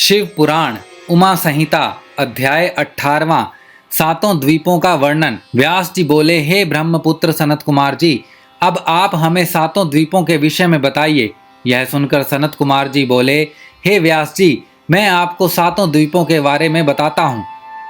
शिव पुराण उमा संहिता अध्याय 18वां सातों द्वीपों का वर्णन। व्यास जी बोले, हे ब्रह्मपुत्र सनत कुमार जी, अब आप हमें सातों द्वीपों के विषय में बताइए। यह सुनकर सनत कुमार जी बोले, हे व्यास जी, मैं आपको सातों द्वीपों के बारे में बताता हूँ।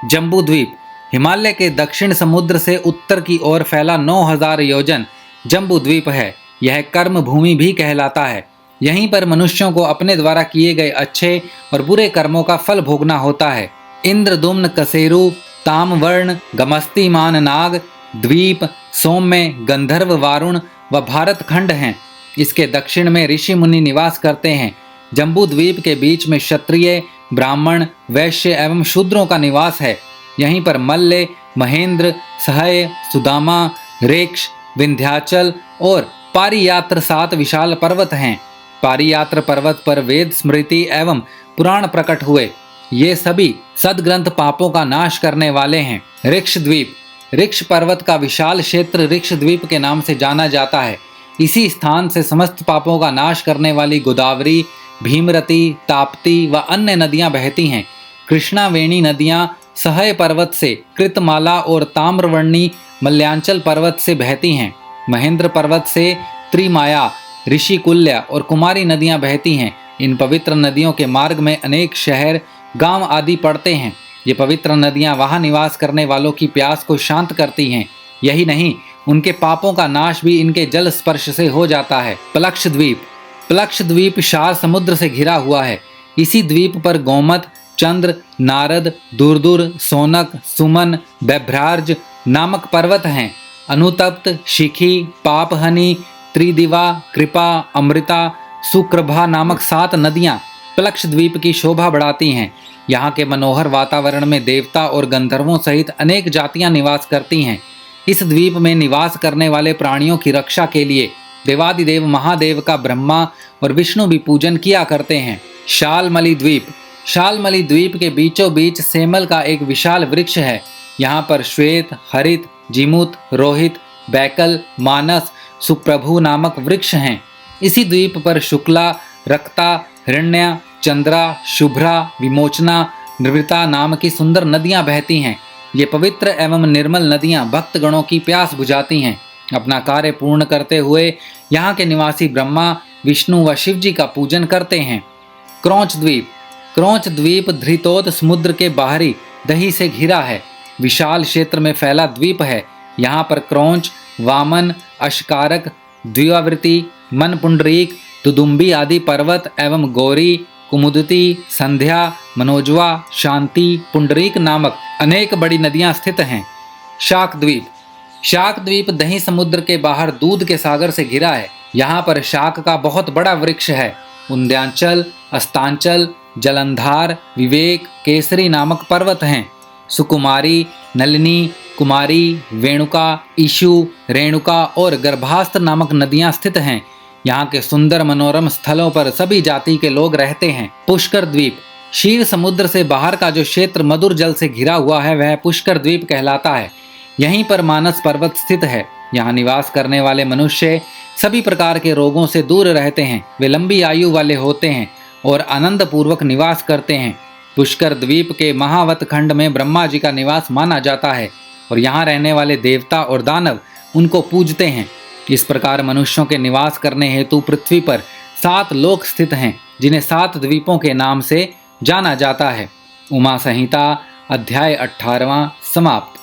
जम्बू द्वीप हिमालय के दक्षिण समुद्र से उत्तर की ओर फैला 9000 योजन जम्बू द्वीप है। यह कर्म भूमि भी कहलाता है। यहीं पर मनुष्यों को अपने द्वारा किए गए अच्छे और बुरे कर्मों का फल भोगना होता है। इंद्रदुम्न, कसेरु, तामवर्ण, गमस्तिमान नाग द्वीप, सौम्य, गंधर्व, वारुण व भारत खंड हैं। इसके दक्षिण में ऋषि मुनि निवास करते हैं। जम्बू द्वीप के बीच में क्षत्रिय, ब्राह्मण, वैश्य एवं शूद्रों का निवास है। यहीं पर मल्ल, महेंद्र, सहय, सुदामा, रेक्ष, विंध्याचल और पारियात्र 7 विशाल पर्वत हैं। पारियात्र पर्वत पर वेद स्मृति एवं पुराण प्रकट हुए। ये सभी सदग्रंथ पापों का नाश करने वाले हैं। ऋक्ष द्वीप ऋक्ष पर्वत का विशाल क्षेत्र ऋक्ष द्वीप के नाम से जाना जाता है। इसी स्थान से समस्त पापों का नाश करने वाली गोदावरी, भीमरती, ताप्ती व अन्य नदियां बहती हैं। कृष्णावेणी नदियां सहय पर्वत से, कृतमाला और ताम्रवर्णी मल्याचल पर्वत से बहती हैं। महेंद्र पर्वत से त्रिमाया, ऋषिकुल्या और कुमारी नदियां बहती हैं। इन पवित्र नदियों के मार्ग में अनेक शहर, गांव आदि पड़ते हैं। ये पवित्र नदियां वहां निवास करने वालों की प्यास को शांत करती हैं। यही नहीं, उनके पापों का नाश भी इनके जल स्पर्श से हो जाता है। प्लक्ष द्वीप शार समुद्र से घिरा हुआ है। इसी द्वीप पर गोमत, चंद्र, नारद, दुर्दुर, सोनक, सुमन, बैभ्रार्ज नामक पर्वत हैं। अनुतप्त, शिखी, पापहनी, त्रिदिवा, कृपा, अमृता, सुक्रभा नामक 7 नदियां प्लक्ष द्वीप की शोभा बढ़ाती हैं। यहाँ के मनोहर वातावरण में देवता और गंधर्वों सहित अनेक जातियां निवास करती हैं। इस द्वीप में निवास करने वाले प्राणियों की रक्षा के लिए देवादिदेव महादेव का ब्रह्मा और विष्णु भी पूजन किया करते हैं। शालमली द्वीप के बीचों बीच सेमल का एक विशाल वृक्ष है। यहाँ पर श्वेत, हरित, जिमुत, रोहित, बैकल, मानस, सुप्रभु नामक वृक्ष हैं। इसी द्वीप पर शुक्ला, रक्ता, हिरण्या, चंद्रा, शुभ्रा, विमोचना, नृवृता नाम की सुंदर नदियां बहती हैं। ये पवित्र एवं निर्मल नदियां भक्तगणों की प्यास बुझाती हैं। अपना कार्य पूर्ण करते हुए यहाँ के निवासी ब्रह्मा, विष्णु व शिव जी का पूजन करते हैं। क्रोंच द्वीप धृतोत समुद्र के बाहरी दही से घिरा है। विशाल क्षेत्र में फैला द्वीप है। यहाँ पर क्रोंच, वामन, अशकारक, द्विवावृति, मनपुंडरीक, दुदुम्बी आदि पर्वत एवं गौरी, कुमुदती, संध्या, मनोजवा, शांति, पुंडरीक नामक अनेक बड़ी नदियां स्थित हैं। शाक द्वीप दही समुद्र के बाहर दूध के सागर से घिरा है। यहाँ पर शाक का बहुत बड़ा वृक्ष है। उन्द्यांचल, अस्तांचल, जलंधार, विवेक, केसरी नामक पर्वत हैं। सुकुमारी, नलिनी, कुमारी, वेणुका, ईशु, रेणुका और गर्भास्त्र नामक नदियां स्थित हैं। यहाँ के सुंदर मनोरम स्थलों पर सभी जाति के लोग रहते हैं। पुष्कर द्वीप क्षीर समुद्र से बाहर का जो क्षेत्र मधुर जल से घिरा हुआ है, वह पुष्कर द्वीप कहलाता है। यहीं पर मानस पर्वत स्थित है। यहाँ निवास करने वाले मनुष्य सभी प्रकार के रोगों से दूर रहते हैं। वे लंबी आयु वाले होते हैं और आनंद पूर्वक निवास करते हैं। पुष्कर द्वीप के महावत खंड में ब्रह्मा जी का निवास माना जाता है और यहाँ रहने वाले देवता और दानव उनको पूजते हैं। इस प्रकार मनुष्यों के निवास करने हेतु पृथ्वी पर 7 लोक स्थित हैं, जिन्हें 7 द्वीपों के नाम से जाना जाता है। उमा संहिता अध्याय 18वां समाप्त।